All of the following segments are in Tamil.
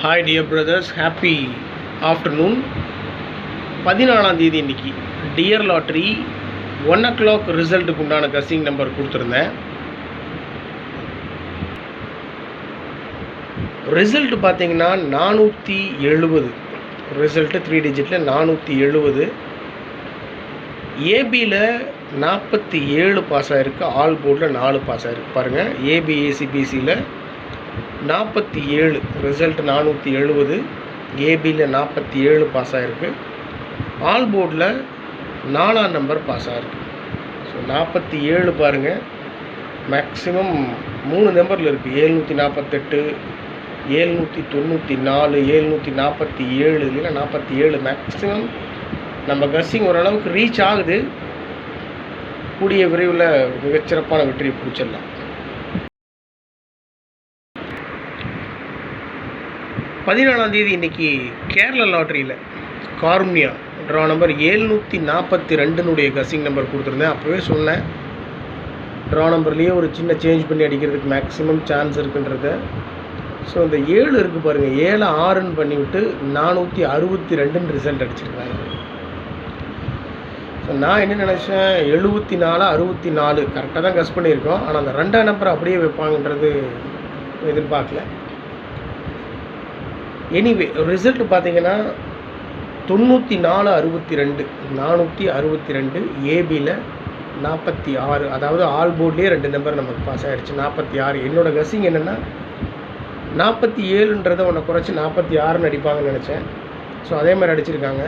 Hi dear brothers, happy afternoon. 14ஆம் தேதி இன்றைக்கி டியர் லாட்ரி 1 o'clock ரிசல்ட்டுக்கு உண்டான கசிங் நம்பர் கொடுத்துருந்தேன். ரிசல்ட்டு பார்த்தீங்கன்னா 470 ரிசல்ட்டு 3 டிஜிட்டில் 470. ஏபியில் 47 பாஸ் ஆகிருக்கு, ஆல் போர்டில் 4 பாஸ் ஆகிருக்கு. பாருங்கள், ஏபிஏசிபிசியில் 47 ரிசல்ட் 470, ஏபியில் 47 பாஸ் ஆகிருக்கு, ஆல் போர்டில் 4ஆம் நம்பர் பாஸ் ஆகிருக்கு. ஸோ 47 பாருங்கள், மேக்ஸிமம் 3 நம்பரில் இருக்குது. 748, 794, 747 இல்லைன்னா 47 மேக்ஸிமம் நம்ம கஸ்ஸிங் ஓரளவுக்கு ரீச் ஆகுது. கூடிய விரைவில் மிகச்சிறப்பான வெற்றியை பிடிச்சிடலாம். 14ஆம் தேதி இன்றைக்கி கேரளா லாட்ரியில் கார்மியா ட்ரா நம்பர் 742 கசிங் நம்பர் கொடுத்துருந்தேன். அப்போவே சொன்னேன், ட்ரா நம்பர்லேயே ஒரு சின்ன சேஞ்ச் பண்ணி அடிக்கிறதுக்கு மேக்ஸிமம் சான்ஸ் இருக்குன்றத. ஸோ இந்த 7 இருக்குது பாருங்கள், 7 6ன்னு பண்ணிவிட்டு 462 ரிசல்ட் அடிச்சிருக்காங்க. ஸோ நான் என்ன நினச்சேன், 74 64 கரெக்டாக தான் கஸ் பண்ணியிருக்கோம். ஆனால் அந்த 2ஆம் நம்பர் அப்படியே வைப்பாங்கன்றது எதிர்பார்க்கல. எனிவே ரிசல்ட் பார்த்தீங்கன்னா 94 62 462, ஏபியில் 46. அதாவது ஆல் போர்ட்லேயே 2 நம்பர் நமக்கு பாஸ் ஆகிடுச்சு. 46. என்னோடய கஸ்ஸிங் என்னென்னா 47ன்றதை ஒன்று குறைச்சி 46ன்னு அடிப்பாங்கன்னு நினச்சேன். ஸோ அதே மாதிரி அடிச்சிருக்காங்க.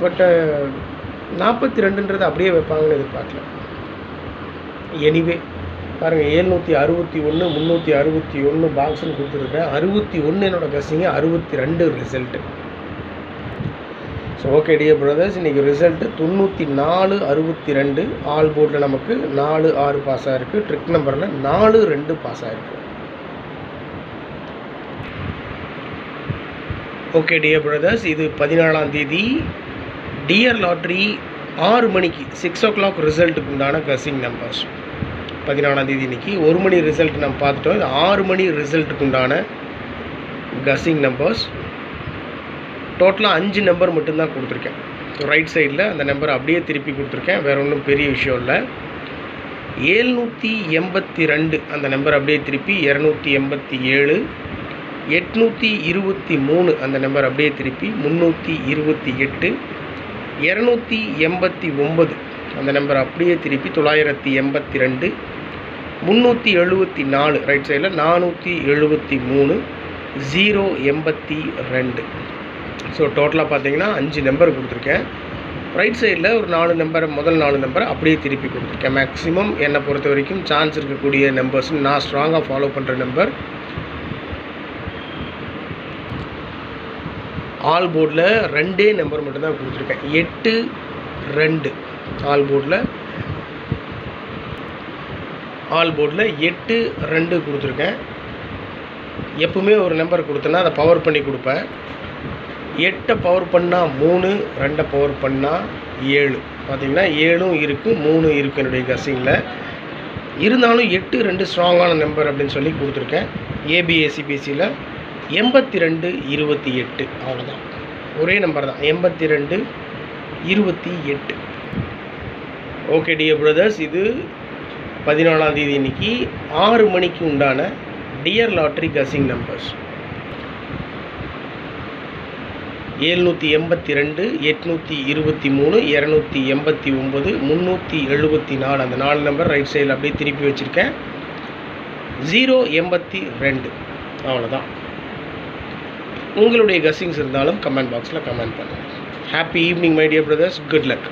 பட்டு 42ன்றது அப்படியே வைப்பாங்கன்னு எதிர்பார்க்கல. எனிவே பாருங்கள், 761 361 பாக்ஸ்ன்னு கொடுத்துருக்கேன். 61 என்னோடய கஸ்ஸிங்கு, 62 result. So okay dear brothers, இன்றைக்கி ரிசல்ட்டு 94 62, ஆல் போர்டில் நமக்கு 4 6 பாஸ் ஆகிருக்கு, ட்ரிக் நம்பரில் 4 2 பாஸ் ஆகிருக்கு. ஓகே டியர் பிரதர்ஸ், இது 14ஆம் தேதி டியர் லாட்ரி 6 மணிக்கு 6 o'clock ரிசல்ட்டுக்கு உண்டான கஸ்ஸிங் நம்பர்ஸ். 14ஆம் தேதி இன்றைக்கி 1 மணி ரிசல்ட் நம்ம பார்த்துட்டோம். இது 6 மணி ரிசல்ட்டுக்கு உண்டான கஸ்ஸிங் நம்பர்ஸ். டோட்டலாக 5 நம்பர் மட்டும்தான் கொடுத்துருக்கேன். ரைட் சைடில் அந்த நம்பரை அப்படியே திருப்பி கொடுத்துருக்கேன், வேறு ஒன்றும் பெரிய விஷயம் இல்லை. 782 அந்த நம்பர் அப்படியே திருப்பி 287, 823 அந்த நம்பர் அப்படியே திருப்பி 328, 289 அந்த நம்பர் அப்படியே திருப்பி 982, 374 ரைட் சைடில் 473, 082. ஸோ டோட்டலாக பார்த்தீங்கன்னா 5 நம்பர் கொடுத்துருக்கேன். ரைட் சைடில் ஒரு 4 நம்பர், முதல் 4 நம்பரை அப்படியே திருப்பி கொடுத்துருக்கேன். மேக்ஸிமம் என்னை பொறுத்த வரைக்கும் சான்ஸ் இருக்கக்கூடிய நம்பர்ஸ், நான் ஸ்ட்ராங்காக ஃபாலோ பண்ணுற நம்பர். ஆல் போர்டில் 2 நம்பர் மட்டும்தான் கொடுத்துருக்கேன். 8 2 ஆல் போர்டில் 8 2 கொடுத்துருக்கேன். எப்பவுமே ஒரு நம்பர் கொடுத்தேன்னா அதை பவர் பண்ணி கொடுப்பேன். 8 பவர் பண்ணால் 3, 2 பவர் பண்ணால் 7. பார்த்திங்கன்னா 7 இருக்குது, 3 இருக்குது என்னுடைய கஸ்ஸிங்கில். இருந்தாலும் 8 2 ஸ்ட்ராங்கான நம்பர் அப்படின்னு சொல்லி கொடுத்துருக்கேன். ஏபிஏசிபிசியில் 82 28 அவ்வளோதான், ஒரே நம்பர் தான், 82 28. ஓகே டியர் பிரதர்ஸ், இது 14ஆம் தேதி இன்றைக்கி 6 மணிக்கு உண்டான டியர் லாட்ரி கஸ்ஸிங் நம்பர்ஸ். 782, 823, 289, 374 அந்த 4 நம்பர் ரைட் சைடில் அப்படியே திருப்பி வச்சுருக்கேன். 082 அவ்வளோதான். உங்களுடைய கஸ்ஸிங்ஸ் இருந்தாலும் கமெண்ட் பாக்ஸில் கமெண்ட் பண்ணுங்கள். Happy evening my dear brothers, good luck.